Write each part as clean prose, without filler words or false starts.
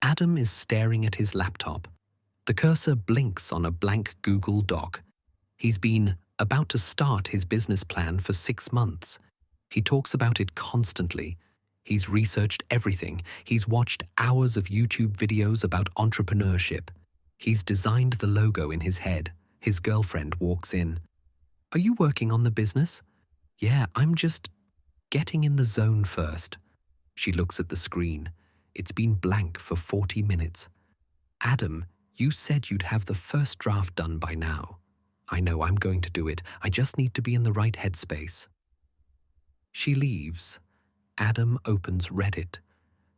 Adam is staring at his laptop. The cursor blinks on a blank Google Doc. He's been about to start his business plan for 6 months. He talks about it constantly. He's researched everything. He's watched hours of YouTube videos about entrepreneurship. He's designed the logo in his head. His girlfriend walks in. "Are you working on the business?" "Yeah, I'm just getting in the zone first." She looks at the screen. It's been blank for 40 minutes. "Adam, you said you'd have the first draft done by now." "I know, I'm going to do it. I just need to be in the right headspace." She leaves. Adam opens Reddit.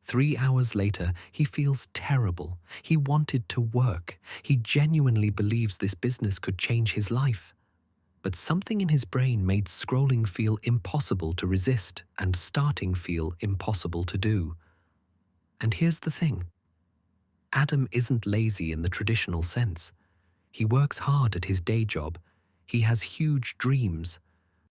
3 hours later, he feels terrible. He wanted to work. He genuinely believes this business could change his life. But something in his brain made scrolling feel impossible to resist and starting feel impossible to do. And here's the thing. Adam isn't lazy in the traditional sense. He works hard at his day job. He has huge dreams.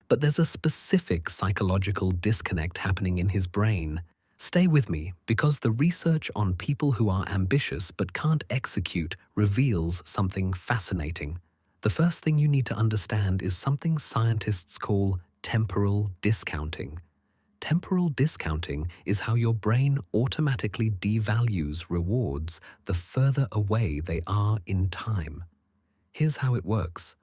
But there's a specific psychological disconnect happening in his brain. Stay with me, because the research on people who are ambitious but can't execute reveals something fascinating. The first thing you need to understand is something scientists call temporal discounting. Temporal discounting is how your brain automatically devalues rewards the further away they are in time. Here's how it works.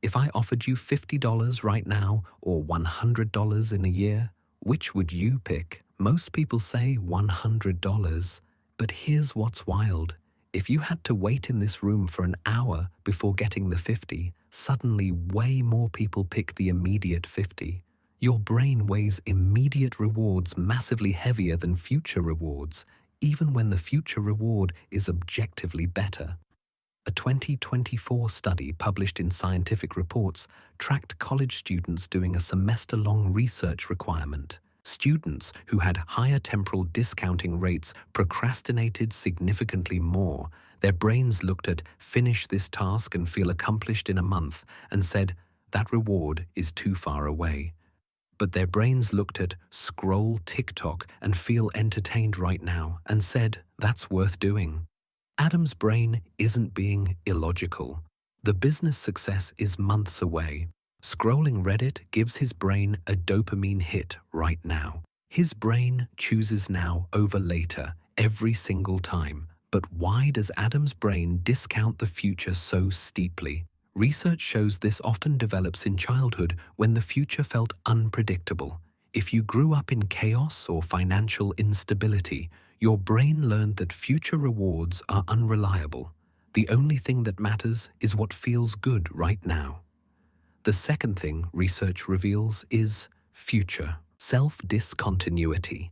If I offered you $50 right now or $100 in a year, which would you pick? Most people say $100, but here's what's wild. If you had to wait in this room for an hour before getting the 50, suddenly way more people pick the immediate 50. Your brain weighs immediate rewards massively heavier than future rewards, even when the future reward is objectively better. A 2024 study published in Scientific Reports tracked college students doing a semester-long research requirement. Students who had higher temporal discounting rates procrastinated significantly more. Their brains looked at "finish this task and feel accomplished in a month" and said, "That reward is too far away." But their brains looked at "scroll TikTok and feel entertained right now" and said, "That's worth doing." Adam's brain isn't being illogical. The business success is months away. Scrolling Reddit gives his brain a dopamine hit right now. His brain chooses now over later every single time. But why does Adam's brain discount the future so steeply? Research shows this often develops in childhood when the future felt unpredictable. If you grew up in chaos or financial instability, your brain learned that future rewards are unreliable. The only thing that matters is what feels good right now. The second thing research reveals is future self-discontinuity.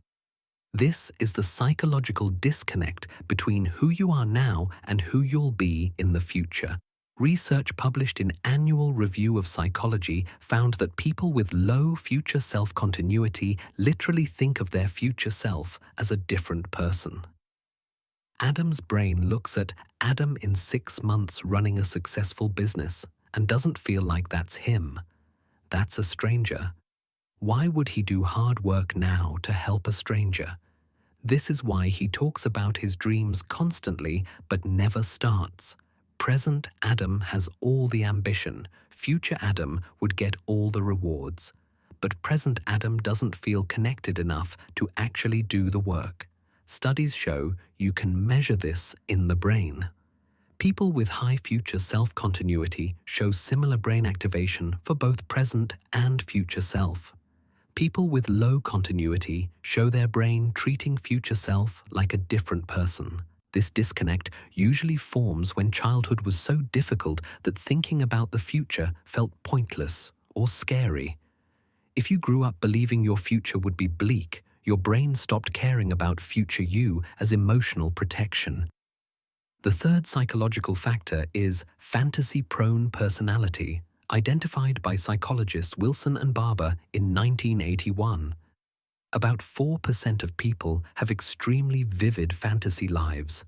This is the psychological disconnect between who you are now and who you'll be in the future. Research published in Annual Review of Psychology found that people with low future self-continuity literally think of their future self as a different person. Adam's brain looks at Adam in 6 months running a successful business and doesn't feel like that's him. That's a stranger. Why would he do hard work now to help a stranger? This is why he talks about his dreams constantly but never starts. Present Adam has all the ambition. Future Adam would get all the rewards. But present Adam doesn't feel connected enough to actually do the work. Studies show you can measure this in the brain. People with high future self-continuity show similar brain activation for both present and future self. People with low continuity show their brain treating future self like a different person. This disconnect usually forms when childhood was so difficult that thinking about the future felt pointless or scary. If you grew up believing your future would be bleak, your brain stopped caring about future you as emotional protection. The third psychological factor is fantasy-prone personality, identified by psychologists Wilson and Barber in 1981. About 4% of people have extremely vivid fantasy lives.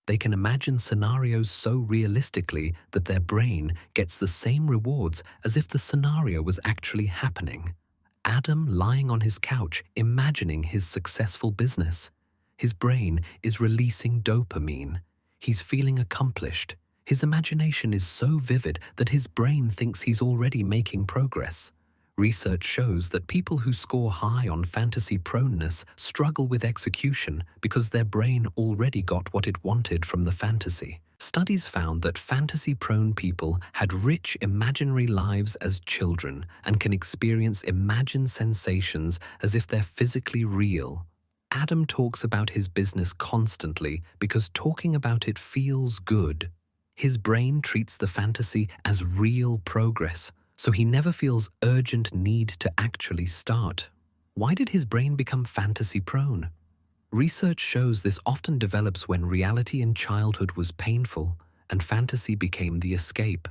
They can imagine scenarios so realistically that their brain gets the same rewards as if the scenario was actually happening. Adam lying on his couch imagining his successful business. His brain is releasing dopamine. He's feeling accomplished. His imagination is so vivid that his brain thinks he's already making progress. Research shows that people who score high on fantasy proneness struggle with execution because their brain already got what it wanted from the fantasy. Studies found that fantasy-prone people had rich imaginary lives as children and can experience imagined sensations as if they're physically real. Adam talks about his business constantly because talking about it feels good. His brain treats the fantasy as real progress, so he never feels urgent need to actually start. Why did his brain become fantasy-prone? Research shows this often develops when reality in childhood was painful and fantasy became the escape.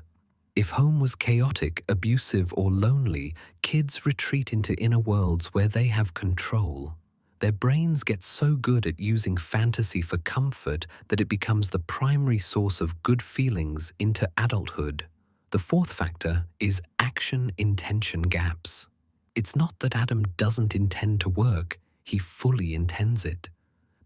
If home was chaotic, abusive, or lonely, kids retreat into inner worlds where they have control. Their brains get so good at using fantasy for comfort that it becomes the primary source of good feelings into adulthood. The fourth factor is action-intention gaps. It's not that Adam doesn't intend to work, he fully intends it.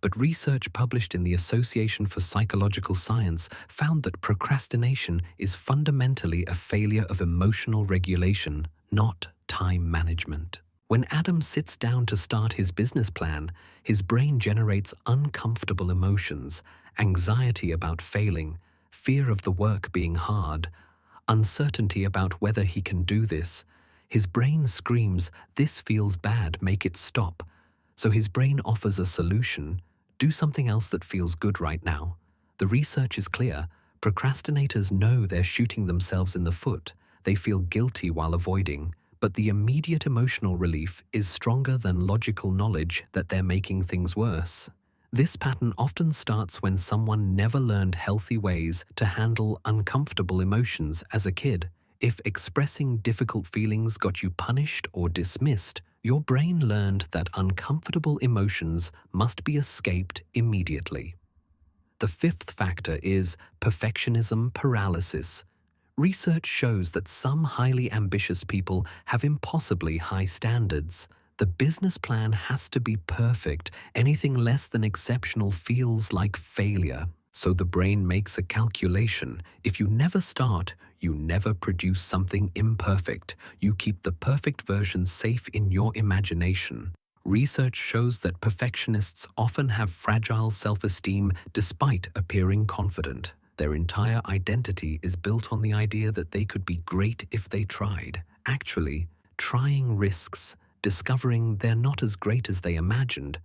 But research published in the Association for Psychological Science found that procrastination is fundamentally a failure of emotional regulation, not time management. When Adam sits down to start his business plan, his brain generates uncomfortable emotions, anxiety about failing, fear of the work being hard, uncertainty about whether he can do this. His brain screams, "This feels bad, make it stop." So his brain offers a solution: do something else that feels good right now. The research is clear. Procrastinators know they're shooting themselves in the foot. They feel guilty while avoiding, but the immediate emotional relief is stronger than logical knowledge that they're making things worse. This pattern often starts when someone never learned healthy ways to handle uncomfortable emotions as a kid. If expressing difficult feelings got you punished or dismissed, your brain learned that uncomfortable emotions must be escaped immediately. The fifth factor is perfectionism paralysis. Research shows that some highly ambitious people have impossibly high standards. The business plan has to be perfect. Anything less than exceptional feels like failure. So the brain makes a calculation. If you never start, you never produce something imperfect. You keep the perfect version safe in your imagination. Research shows that perfectionists often have fragile self-esteem despite appearing confident. Their entire identity is built on the idea that they could be great if they tried. Actually, trying risks, discovering they're not as great as they imagined.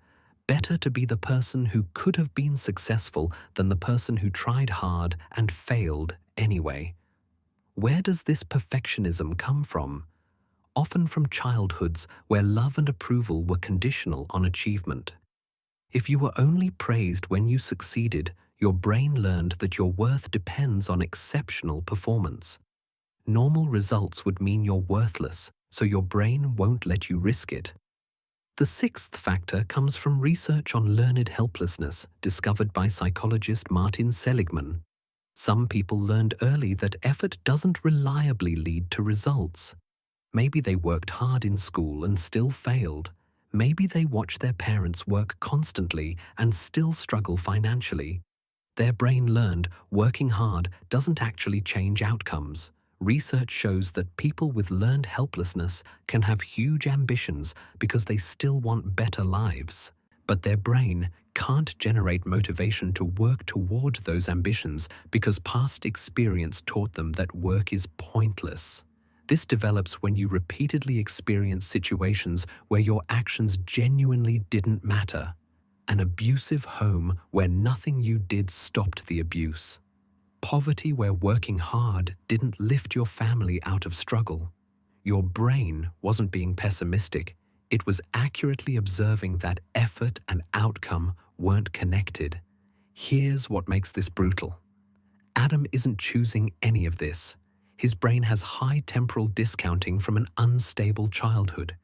Better to be the person who could have been successful than the person who tried hard and failed anyway. Where does this perfectionism come from? Often from childhoods where love and approval were conditional on achievement. If you were only praised when you succeeded, your brain learned that your worth depends on exceptional performance. Normal results would mean you're worthless, so your brain won't let you risk it. The sixth factor comes from research on learned helplessness discovered by psychologist Martin Seligman. Some people learned early that effort doesn't reliably lead to results. Maybe they worked hard in school and still failed. Maybe they watched their parents work constantly and still struggle financially. Their brain learned working hard doesn't actually change outcomes. Research shows that people with learned helplessness can have huge ambitions because they still want better lives. But their brain can't generate motivation to work toward those ambitions because past experience taught them that work is pointless. This develops when you repeatedly experience situations where your actions genuinely didn't matter. An abusive home where nothing you did stopped the abuse. Poverty where working hard didn't lift your family out of struggle. Your brain wasn't being pessimistic. It was accurately observing that effort and outcome weren't connected. Here's what makes this brutal. Adam isn't choosing any of this. His brain has high temporal discounting from an unstable childhood.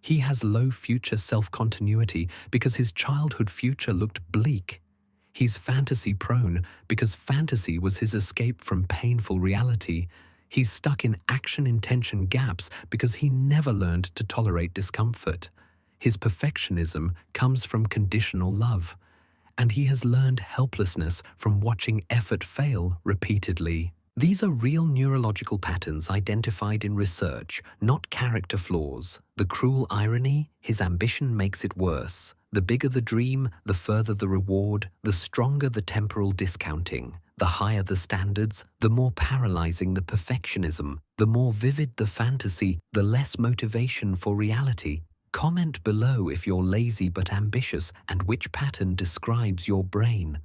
He has low future self-continuity because his childhood future looked bleak. He's fantasy-prone because fantasy was his escape from painful reality. He's stuck in action-intention gaps because he never learned to tolerate discomfort. His perfectionism comes from conditional love. and he has learned helplessness from watching effort fail repeatedly. These are real neurological patterns identified in research, not character flaws. The cruel irony: his ambition makes it worse. The bigger the dream, the further the reward, the stronger the temporal discounting. The higher the standards, the more paralyzing the perfectionism. The more vivid the fantasy, the less motivation for reality. Comment below if you're lazy but ambitious and which pattern describes your brain.